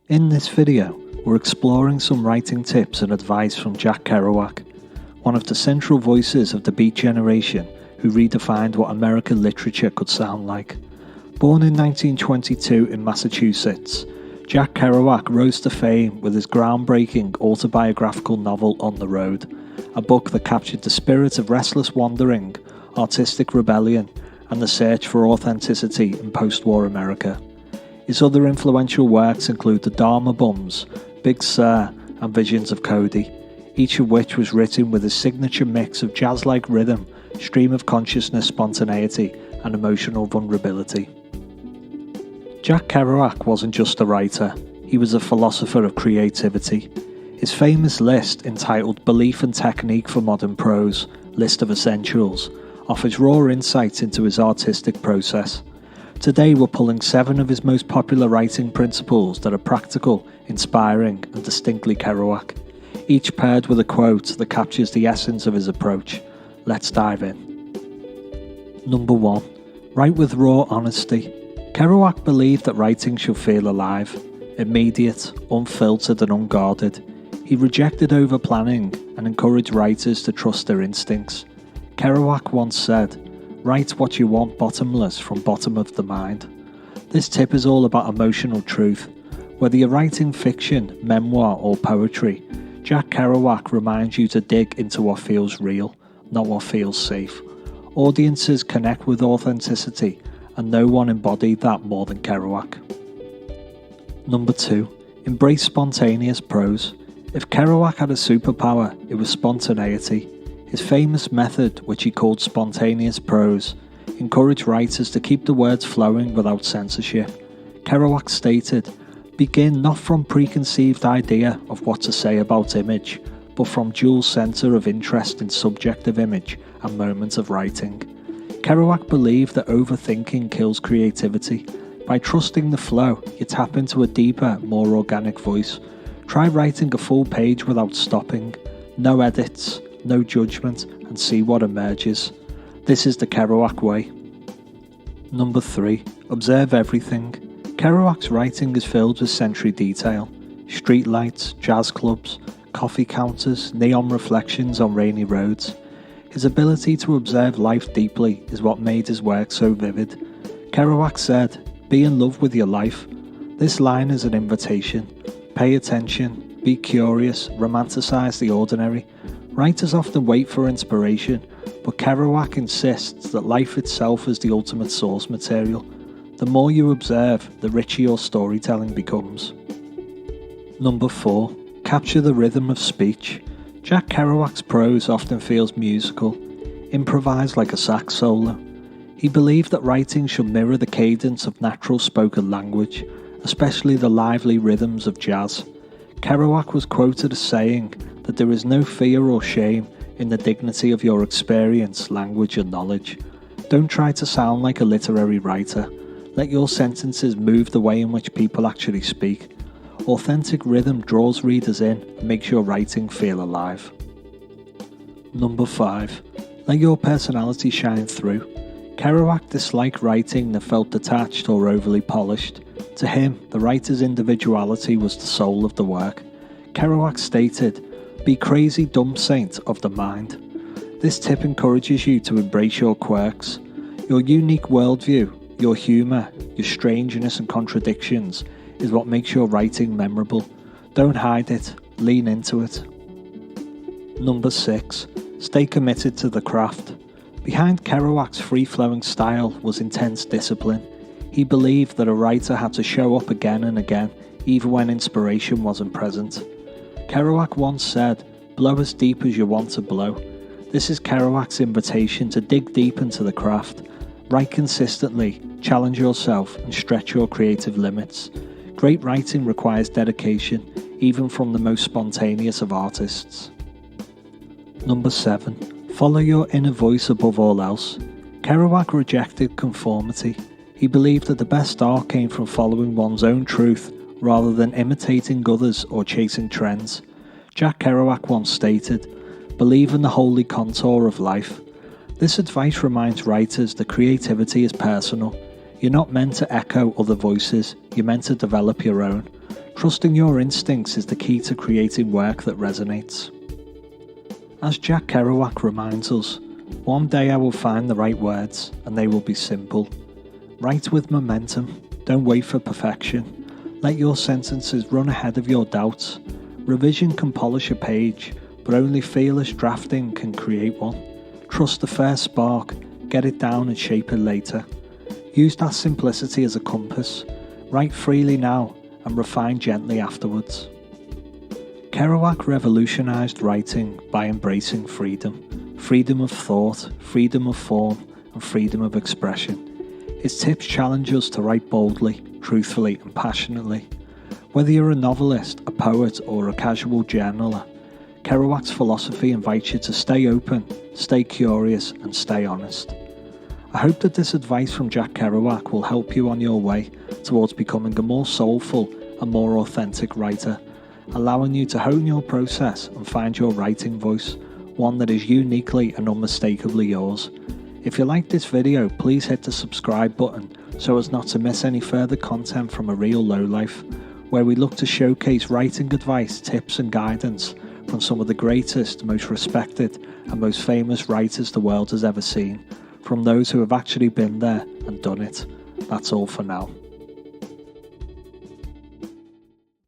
In this video, we're exploring some writing tips and advice from Jack Kerouac, one of the central voices of the Beat generation who redefined what American literature could sound like. Born in 1922 in Massachusetts, Jack Kerouac rose to fame with his groundbreaking autobiographical novel On the Road, a book that captured the spirit of restless wandering, artistic rebellion, and the search for authenticity in post-war America. His other influential works include the Dharma Bums, Big Sur, and Visions of Cody, each of which was written with a signature mix of jazz-like rhythm, stream of consciousness spontaneity, and emotional vulnerability. Jack Kerouac wasn't just a writer, he was a philosopher of creativity. His famous list, entitled Belief and Technique for Modern Prose, List of Essentials, offers raw insights into his artistic process. Today we're pulling 7 of his most popular writing principles that are practical, inspiring, and distinctly Kerouac, each paired with a quote that captures the essence of his approach. Let's dive in. Number 1. Write with raw honesty. Kerouac believed that writing should feel alive, immediate, unfiltered, and unguarded. He rejected over-planning and encouraged writers to trust their instincts. Kerouac once said, "Write what you want bottomless from bottom of the mind." This tip is all about emotional truth. Whether you're writing fiction, memoir, or poetry, Jack Kerouac reminds you to dig into what feels real, not what feels safe. Audiences connect with authenticity, and no one embodied that more than Kerouac. Number 2. Embrace spontaneous prose. If Kerouac had a superpower, it was spontaneity. His famous method, which he called spontaneous prose, encouraged writers to keep the words flowing without censorship. Kerouac stated, "Begin not from preconceived idea of what to say about image, but from dual center of interest in subject of image and moment of writing." Kerouac believed that overthinking kills creativity. By trusting the flow, you tap into a deeper, more organic voice. Try writing a full page without stopping. No edits, no judgment, and see what emerges. This is the Kerouac way. Number 3. Observe everything. Kerouac's writing is filled with sensory detail. Streetlights, jazz clubs, coffee counters, neon reflections on rainy roads. His ability to observe life deeply is what made his work so vivid. Kerouac said, "Be in love with your life." This line is an invitation. Pay attention, be curious, romanticize the ordinary. Writers often wait for inspiration, but Kerouac insists that life itself is the ultimate source material. The more you observe, the richer your storytelling becomes. Number 4. Capture the rhythm of speech. Jack Kerouac's prose often feels musical, improvised like a sax solo. He believed that writing should mirror the cadence of natural spoken language, especially the lively rhythms of jazz. Kerouac was quoted as saying that there is no fear or shame in the dignity of your experience, language, and knowledge. Don't try to sound like a literary writer. Let your sentences move the way in which people actually speak. Authentic rhythm draws readers in and makes your writing feel alive. Number 5. Let your personality shine through. Kerouac disliked writing that felt detached or overly polished. To him, the writer's individuality was the soul of the work. Kerouac stated, "Be crazy dumb saint of the mind." This tip encourages you to embrace your quirks. Your unique worldview, your humor, your strangeness and contradictions is what makes your writing memorable. Don't hide it, lean into it. Number 6. Stay committed to the craft. Behind Kerouac's free-flowing style was intense discipline. He believed that a writer had to show up again and again, even when inspiration wasn't present. Kerouac once said, "Blow as deep as you want to blow." This is Kerouac's invitation to dig deep into the craft. Write consistently, challenge yourself, and stretch your creative limits. Great writing requires dedication, even from the most spontaneous of artists. Number 7. Follow your inner voice above all else. Kerouac rejected conformity. He believed that the best art came from following one's own truth rather than imitating others or chasing trends. Jack Kerouac once stated, "Believe in the holy contour of life." This advice reminds writers that creativity is personal. You're not meant to echo other voices, you're meant to develop your own. Trusting your instincts is the key to creating work that resonates. As Jack Kerouac reminds us, one day I will find the right words and they will be simple. Write with momentum, don't wait for perfection. Let your sentences run ahead of your doubts. Revision can polish a page, but only fearless drafting can create one. Trust the first spark, get it down and shape it later. Use that simplicity as a compass. Write freely now and refine gently afterwards. Kerouac revolutionized writing by embracing freedom. Freedom of thought, freedom of form, and freedom of expression. His tips challenge us to write boldly, truthfully, and passionately. Whether you're a novelist, a poet, or a casual journaler, Kerouac's philosophy invites you to stay open, stay curious, and stay honest. I hope that this advice from Jack Kerouac will help you on your way towards becoming a more soulful and more authentic writer, allowing you to hone your process and find your writing voice, one that is uniquely and unmistakably yours. If you like this video, please hit the subscribe button so as not to miss any further content from A Real Lowlife, where we look to showcase writing advice, tips and guidance from some of the greatest, most respected and most famous writers the world has ever seen, from those who have actually been there and done it. That's all for now.